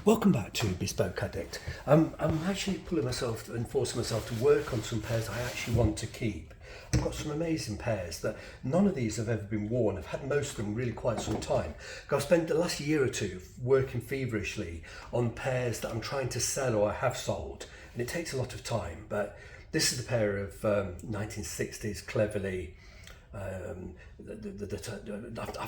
Welcome back to Bespoke Addict. I'm actually pulling myself and forcing myself to work on some pairs I actually want to keep. I've got some amazing pairs that none of these have ever been worn. I've had most of them really quite some time. I've spent the last year or two working feverishly on pairs that I'm trying to sell or I have sold, and it takes a lot of time. But this is a pair of 1960s Cleverly. I've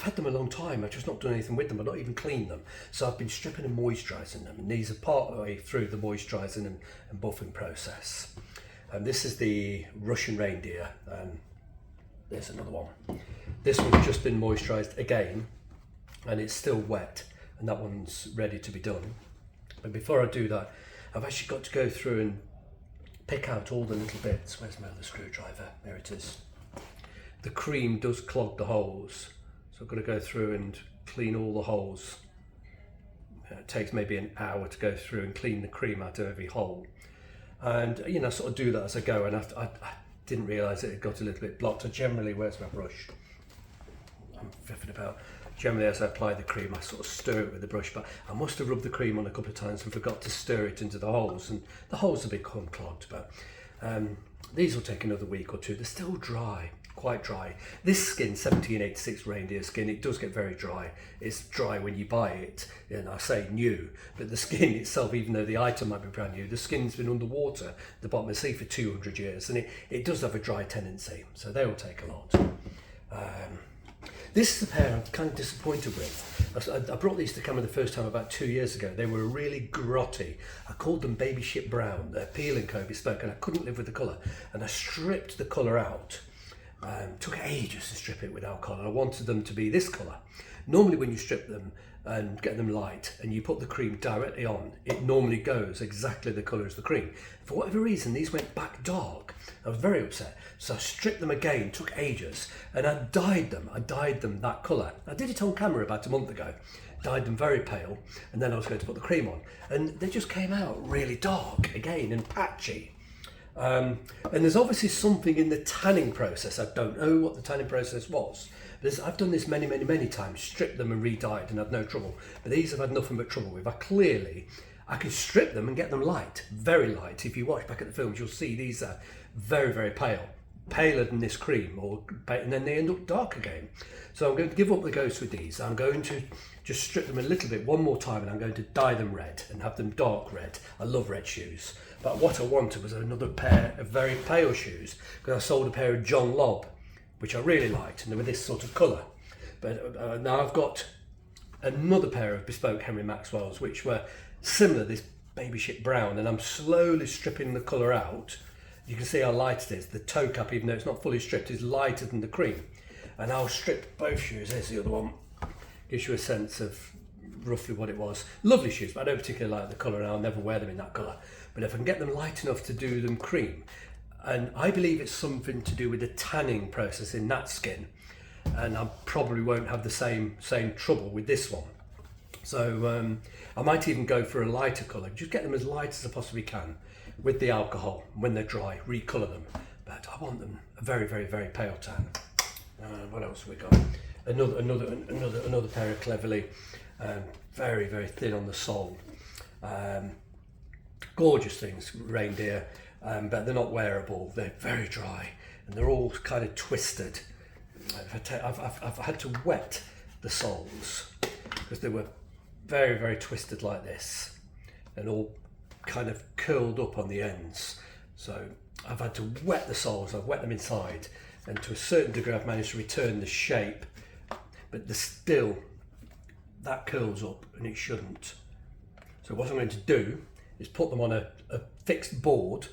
had them a long time. I've just not done anything with them. I've not even cleaned them. So I've been stripping and moisturising them, and these are part of the way through the moisturising and buffing process. This is the Russian reindeer. There's another one. This one's just been moisturised again, and it's still wet, and that one's ready to be done. But before I do that, I've actually got to go through and pick out all the little bits. Where's my other screwdriver? There it is. The cream does clog the holes, so I've got to go through and clean all the holes. It takes maybe an hour to go through and clean the cream out of every hole, and sort of do that as I go. And I didn't realise it had got a little bit blocked. I generally, where's my brush? I'm fiffing about. Generally, as I apply the cream, I sort of stir it with the brush, but I must have rubbed the cream on a couple of times and forgot to stir it into the holes, and the holes have become clogged. But these will take another week or two. They're still dry. Quite dry. This skin, 1786 reindeer skin, it does get very dry. It's dry when you buy it, and I say new, but the skin itself, even though the item might be brand new, the skin's been underwater at the bottom of the sea for 200 years, and it does have a dry tendency, so they will take a lot. This is a pair I'm kind of disappointed with. I brought these to camera the first time about 2 years ago. They were really grotty. I called them Baby Ship Brown. They're Peel & Co. Bespoke, and I couldn't live with the colour, and I stripped the colour out. Took ages to strip it with alcohol, and I wanted them to be this colour. Normally when you strip them and get them light and you put the cream directly on, it normally goes exactly the colour as the cream. For whatever reason, these went back dark. I was very upset, so I stripped them again, took ages, and I dyed them that colour. I did it on camera about a month ago, dyed them very pale, and then I was going to put the cream on, and they just came out really dark again and patchy. And there's obviously something in the tanning process. I don't know what the tanning process was. I've done this many times, stripped them and re-dyed and had no trouble. But these I've had nothing but trouble with. I can strip them and get them light, very light. If you watch back at the films, you'll see these are very pale, paler than this cream, and then they end up dark again. So I'm going to give up the ghost with these. I'm going to just strip them a little bit one more time, and I'm going to dye them red and have them dark red. I love red shoes, but what I wanted was another pair of very pale shoes, because I sold a pair of John Lobb, which I really liked, and they were this sort of colour. But now I've got another pair of Bespoke Henry Maxwell's, which were similar, this Baby Ship Brown, and I'm slowly stripping the colour out. You can see how light it is. The toe cap, even though it's not fully stripped, is lighter than the cream. And I'll strip both shoes. There's the other one. Gives you a sense of roughly what it was. Lovely shoes, but I don't particularly like the colour, and I'll never wear them in that colour. But if I can get them light enough to do them cream, and I believe it's something to do with the tanning process in that skin, and I probably won't have the same trouble with this one. So I might even go for a lighter colour. Just get them as light as I possibly can with the alcohol. When they're dry, recolour them. But I want them a very pale tan. What else have we got? Another pair of Cleverly, very thin on the sole. Gorgeous things, reindeer, but they're not wearable. They're very dry, and they're all kind of twisted. I've had to wet the soles because they were very twisted like this, and all kind of curled up on the ends. So I've had to wet the soles. I've wet them inside, and to a certain degree I've managed to return the shape, but that curls up, and it shouldn't. So what I'm going to do is put them on a fixed board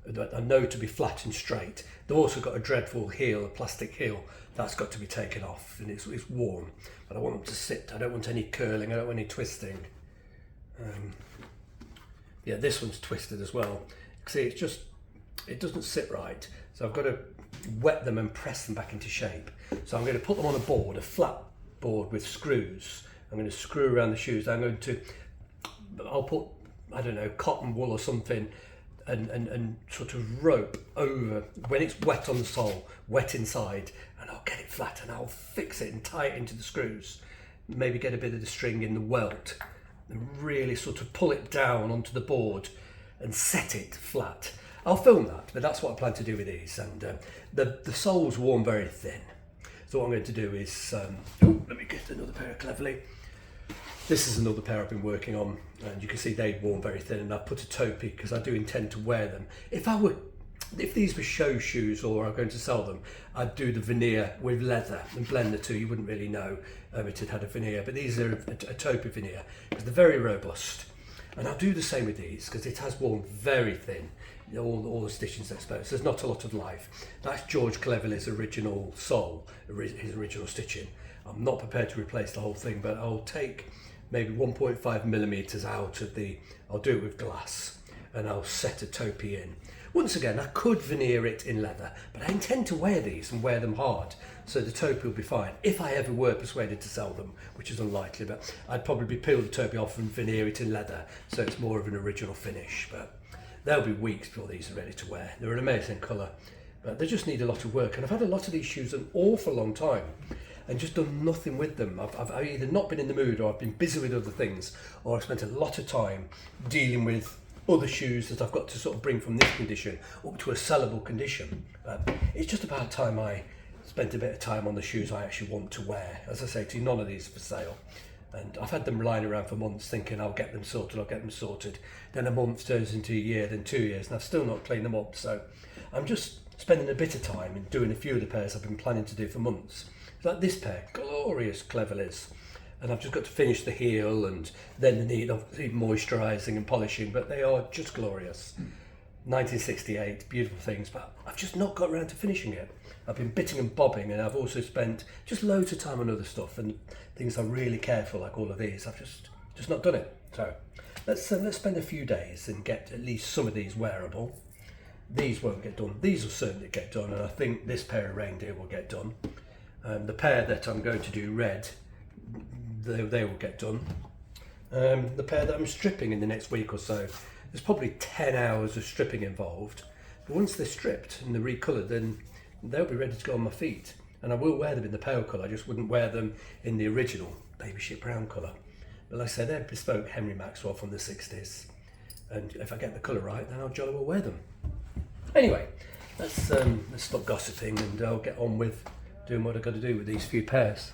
that I know to be flat and straight. They've also got a dreadful heel, a plastic heel, that's got to be taken off, and it's worn. But I want them to sit. I don't want any curling, I don't want any twisting. Yeah, this one's twisted as well. See, it doesn't sit right. So I've got to wet them and press them back into shape. So I'm going to put them on a board, a flat board with screws. I'm going to screw around the shoes. I'll put, I don't know, cotton wool or something, and sort of rope over when it's wet on the sole, wet inside, and I'll get it flat and I'll fix it and tie it into the screws. Maybe get a bit of the string in the welt and really sort of pull it down onto the board and set it flat. I'll film that, but that's what I plan to do with these. And the sole's worn very thin. So what I'm going to do is, let me get another pair cleverly. This is another pair I've been working on, and you can see they've worn very thin, and I've put a topi because I do intend to wear them. If these were show shoes or I'm going to sell them, I'd do the veneer with leather and blend the two. You wouldn't really know it had a veneer, but these are a topi veneer because they're very robust. And I'll do the same with these because it has worn very thin. All the stitching's exposed. There's not a lot of life. That's George Cleverley's original sole, his original stitching. I'm not prepared to replace the whole thing, but I'll take maybe 1.5 millimeters out of I'll do it with glass, and I'll set a topi in. Once again, I could veneer it in leather, but I intend to wear these and wear them hard, so the topi will be fine. If I ever were persuaded to sell them, which is unlikely, but I'd probably peel the topi off and veneer it in leather, so it's more of an original finish. But there'll be weeks before these are ready to wear. They're an amazing colour, but they just need a lot of work. And I've had a lot of these shoes an awful long time and just done nothing with them. I've either not been in the mood, or I've been busy with other things, or I've spent a lot of time dealing with other shoes that I've got to sort of bring from this condition up to a sellable condition. It's just about time I spent a bit of time on the shoes I actually want to wear. As I say to you, none of these are for sale. And I've had them lying around for months thinking I'll get them sorted. Then a month turns into a year, then 2 years, and I've still not cleaned them up. So I'm just spending a bit of time and doing a few of the pairs I've been planning to do for months. Like this pair, glorious Cleverleys. And I've just got to finish the heel and then the need of moisturising and polishing, but they are just glorious. 1968, beautiful things, but I've just not got around to finishing it. I've been bitting and bobbing, and I've also spent just loads of time on other stuff and things I really care for, like all of these. I've just not done it. So let's spend a few days and get at least some of these wearable. These won't get done. These will certainly get done, and I think this pair of reindeer will get done. The pair that I'm going to do red, they will get done. The pair that I'm stripping in the next week or so, there's probably 10 hours of stripping involved. But once they're stripped and they're recoloured, then they'll be ready to go on my feet. And I will wear them in the pale colour, I just wouldn't wear them in the original Baby Ship Brown colour. But like I said, they're bespoke Henry Maxwell from the 60s. And if I get the colour right, then I'll jolly well wear them. Anyway, let's stop gossiping and I'll get on with doing what I've got to do with these few pairs.